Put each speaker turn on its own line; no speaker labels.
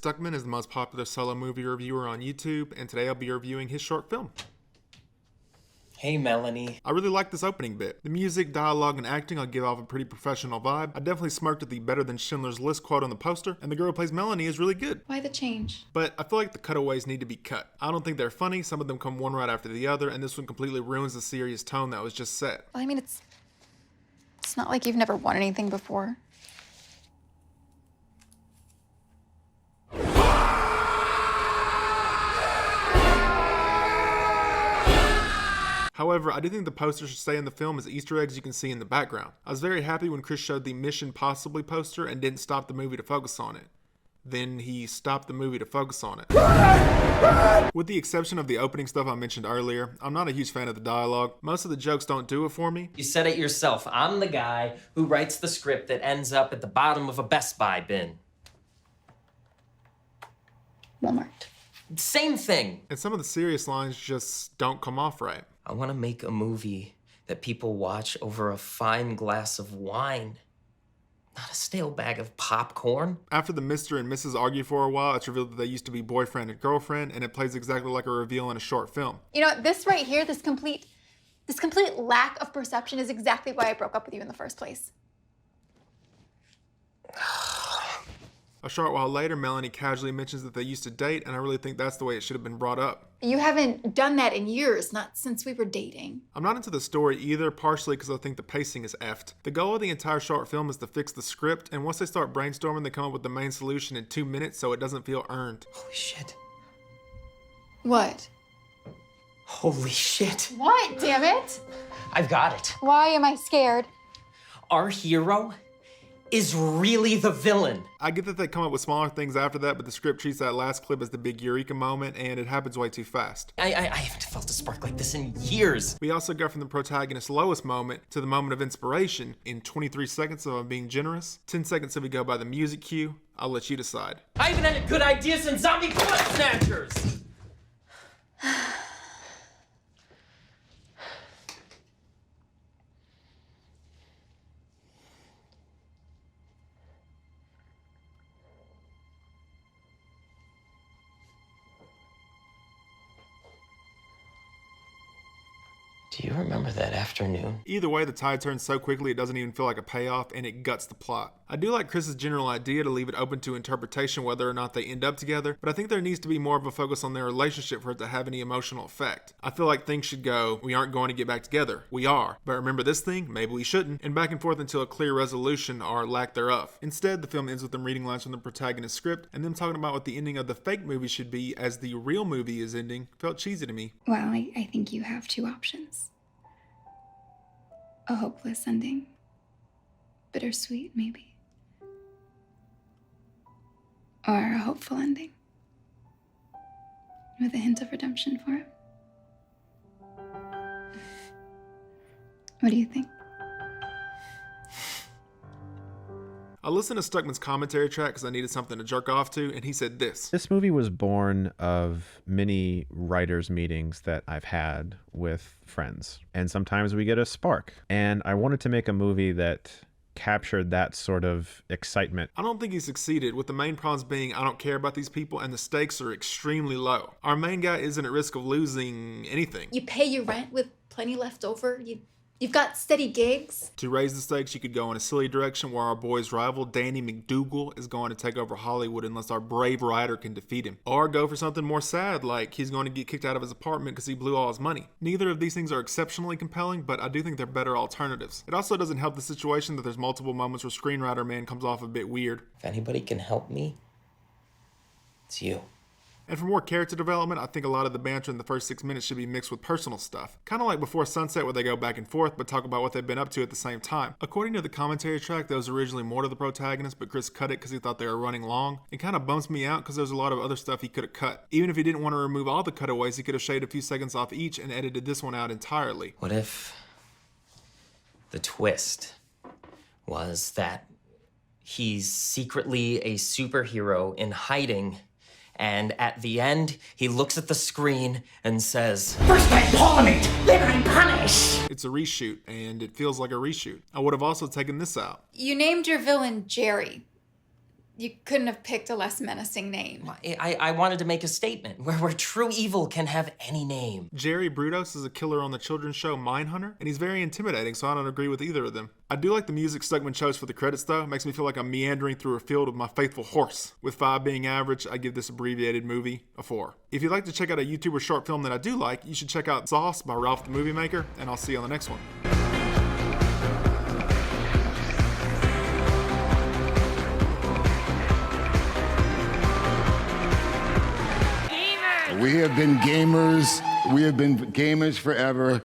Stuckmann is the most popular solo movie reviewer on YouTube, and today I'll be reviewing his short film.
Hey, Melanie.
I really like this opening bit. The music, dialogue, and acting all give off a pretty professional vibe. I definitely smirked at the better than Schindler's List quote on the poster, and the girl who plays Melanie is really good.
Why the change?
But I feel like the cutaways need to be cut. I don't think they're funny, some of them come one right after the other, and this one completely ruins the serious tone that was just set.
Well, I mean, it's not like you've never won anything before.
However, I do think the poster should stay in the film as Easter eggs you can see in the background. I was very happy when Chris showed the Mission Possibly poster and didn't stop the movie to focus on it. Then he stopped the movie to focus on it. With the exception of the opening stuff I mentioned earlier, I'm not a huge fan of the dialogue. Most of the jokes don't do it for me.
You said it yourself. I'm the guy who writes the script that ends up at the bottom of a Best Buy bin.
Walmart.
Same thing.
And some of the serious lines just don't come off right.
I want to make a movie that people watch over a fine glass of wine, not a stale bag of popcorn.
After the Mr. and Mrs. argue for a while, it's revealed that they used to be boyfriend and girlfriend, and it plays exactly like a reveal in a short film.
You know, this right here, this complete lack of perception is exactly why I broke up with you in the first place.
A short while later, Melanie casually mentions that they used to date, and I really think that's the way it should have been brought up.
You haven't done that in years, not since we were dating.
I'm not into the story either, partially because I think the pacing is effed. The goal of the entire short film is to fix the script, and once they start brainstorming, they come up with the main solution in 2 minutes, so it doesn't feel earned.
Holy shit.
What?
Holy shit.
What, damn it?
I've got it.
Why am I scared?
Our hero is really the villain.
I get that they come up with smaller things after that, but the script treats that last clip as the big eureka moment, and it happens way too fast.
I haven't felt a spark like this in years.
We also go from the protagonist's lowest moment to the moment of inspiration in 23 seconds, if I'm being generous. 10 seconds if we go by the music cue. I'll let you decide.
I haven't had a good idea since Zombie Blood Snatchers. Do you remember that afternoon?
Either way, the tide turns so quickly it doesn't even feel like a payoff, and it guts the plot. I do like Chris's general idea to leave it open to interpretation whether or not they end up together, but I think there needs to be more of a focus on their relationship for it to have any emotional effect. I feel like things should go, we aren't going to get back together. We are. But remember this thing? Maybe we shouldn't. And back and forth until a clear resolution or lack thereof. Instead, the film ends with them reading lines from the protagonist's script and them talking about what the ending of the fake movie should be as the real movie is ending. Felt cheesy to me.
Well, I think you have two options. A hopeless ending. Bittersweet, maybe. Or a hopeful ending. With a hint of redemption for him. What do you think?
I listened to Stuckmann's commentary track because I needed something to jerk off to, and he said this.
This movie was born of many writers' meetings that I've had with friends. And sometimes we get a spark. And I wanted to make a movie that captured that sort of excitement.
I don't think he succeeded, with the main problems being I don't care about these people and the stakes are extremely low. Our main guy isn't at risk of losing anything.
You pay your rent with plenty left over. You've got steady gigs.
To raise the stakes, you could go in a silly direction where our boy's rival, Danny McDougal, is going to take over Hollywood unless our brave writer can defeat him. Or go for something more sad, like he's going to get kicked out of his apartment because he blew all his money. Neither of these things are exceptionally compelling, but I do think they're better alternatives. It also doesn't help the situation that there's multiple moments where screenwriter man comes off a bit weird.
If anybody can help me, it's you.
And for more character development, I think a lot of the banter in the first 6 minutes should be mixed with personal stuff. Kind of like Before Sunset where they go back and forth but talk about what they've been up to at the same time. According to the commentary track, there was originally more to the protagonist, but Chris cut it because he thought they were running long. It kind of bumps me out because there's a lot of other stuff he could have cut. Even if he didn't want to remove all the cutaways, he could have shaved a few seconds off each and edited this one out entirely.
What if the twist was that he's secretly a superhero in hiding, and at the end, he looks at the screen and says, "First I pollinate, then I punish."
It's a reshoot, and it feels like a reshoot. I would have also taken this out.
You named your villain Jerry.
You couldn't have picked a less menacing name.
I wanted to make a statement where true evil can have any name.
Jerry Brudos is a killer on the children's show Mindhunter, and he's very intimidating, so I don't agree with either of them. I do like the music Stuckmann chose for the credits, though. It makes me feel like I'm meandering through a field with my faithful horse. With 5 being average, I give this abbreviated movie a 4. If you'd like to check out a YouTuber short film that I do like, you should check out Sauce by Ralph the Movie Maker, and I'll see you on the next one.
We have been gamers. We have been gamers forever.